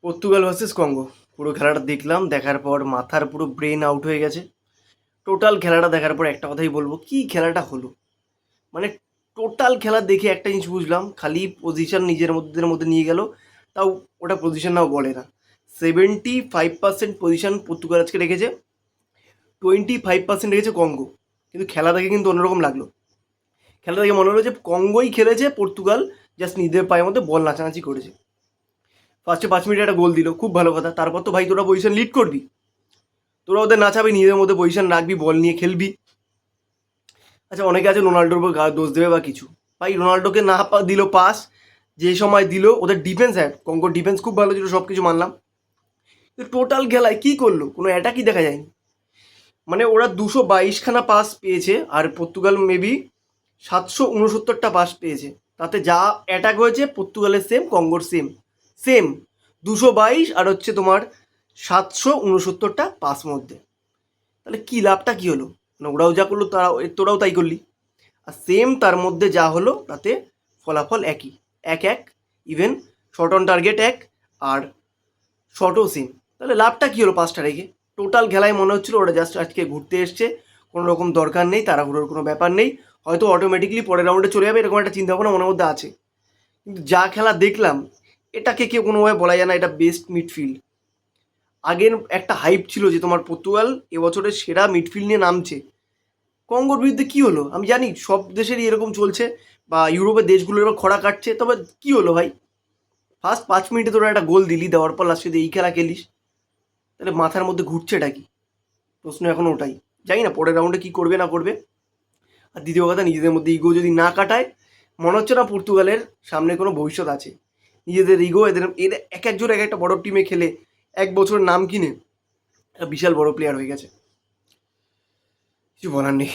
Portugal versus Congo. পুরো খেলাটা দেখলাম, দেখার পর মাথার পুরো ব্রেন আউট হয়ে গেছে। টোটাল খেলাটা দেখার পর একটা কথাই বলবো, কি খেলাটা হলো। মানে টোটাল খেলা দেখে একটা জিনিস বুঝলাম, খালি পজিশন নিজেদের মধ্যে নিয়ে গেল, তাও ওটা পজিশন নাও বলে না। 75% পজিশন পর্তুগাল আজকে রেখেছে, 25% রেখেছে কঙ্গো। কিন্তু খেলা দেখে কিন্তু অন্যরকম লাগলো। খেলা দেখে মনে হলো যে কঙ্গোই খেলেছে, পর্তুগাল জাস্ট নিজেদের পায়ের মধ্যে বল নাচানাচি করেছে। ফার্স্টে 5 মিনিটে একটা গোল দিল, খুব ভালো কথা। তারপর তো ভাই তোরা পজিশন লিড করবি, তোরা ওদের নাচাবি, নিজেদের মধ্যে পজিশন রাখবি, বল নিয়ে খেলবি। আচ্ছা, অনেকে আছে রোনাল্ডোর উপর দোষ দেবে বা কিছু। ভাই রোনাল্ডোকে না দিল পাস, যে সময় দিল ওদের ডিফেন্স, হ্যাঁ কঙ্গোর ডিফেন্স খুব ভালো ছিল, সব কিছু মানলাম। কিন্তু টোটাল খেলায় কী করলো, কোনো অ্যাটাকই দেখা যায়নি। মানে ওরা 222খানা পাস পেয়েছে, আর পর্তুগাল মেবি 769টা পাস পেয়েছে। তাতে যা অ্যাটাক হয়েছে পর্তুগালের সেম, কঙ্গোর সেম সেম 222, আর হচ্ছে তোমার 769টা পাস মধ্যে। তাহলে কী লাভটা কী হলো? মানে ওরাও যা করলো তোরাও তাই করলি, আর সেম তার মধ্যে যা হলো তাতে ফলাফল একই, 1-1। ইভেন শট অন টার্গেট এক, আর শটও সেম। তাহলে লাভটা কী হলো পাঁচটা রেখে? টোটাল খেলায় মনে হচ্ছিলো ওরা জাস্ট আজকে ঘুরতে এসছে, কোনো রকম দরকার নেই, তাড়াহুড়োর কোনো ব্যাপার নেই, হয়তো অটোমেটিকলি পরের রাউন্ডে চলে যাবে, এরকম একটা চিন্তাভাবনা মনের মধ্যে আছে। কিন্তু যা খেলা দেখলাম, এটাকে কেউ কোনোভাবে বলা যায় না এটা বেস্ট মিডফিল্ড। আগের একটা হাইপ ছিল যে তোমার পর্তুগাল এবছরের সেরা মিডফিল্ড নিয়ে নামছে। কঙ্গোর বিরুদ্ধে কী হলো? আমি জানি সব দেশেরই এরকম চলছে, বা ইউরোপের দেশগুলো এবার খরা কাটছে, তবে কী হলো ভাই? ফার্স্ট 5 মিনিটে তোরা একটা গোল দিলি, দেওয়ার পর লাস্টে এই খেলা খেলিস, তাহলে মাথার মধ্যে ঘুরছে এটা কি? প্রশ্ন এখন ওটাই। জানি না পরের রাউন্ডে কী করবে না করবে। আর দ্বিতীয় কথা, নিজেদের মধ্যে ইগো যদি না কাটায়, মনে হচ্ছে না পর্তুগালের সামনে কোনো ভবিষ্যৎ আছে। নিজেদের ইগো, এদের এদের এক একজন এক একটা বড় টিমে খেলে 1 বছরের নাম কিনে একটা বিশাল বড় প্লেয়ার হয়ে গেছে। কিছু বলার নেই।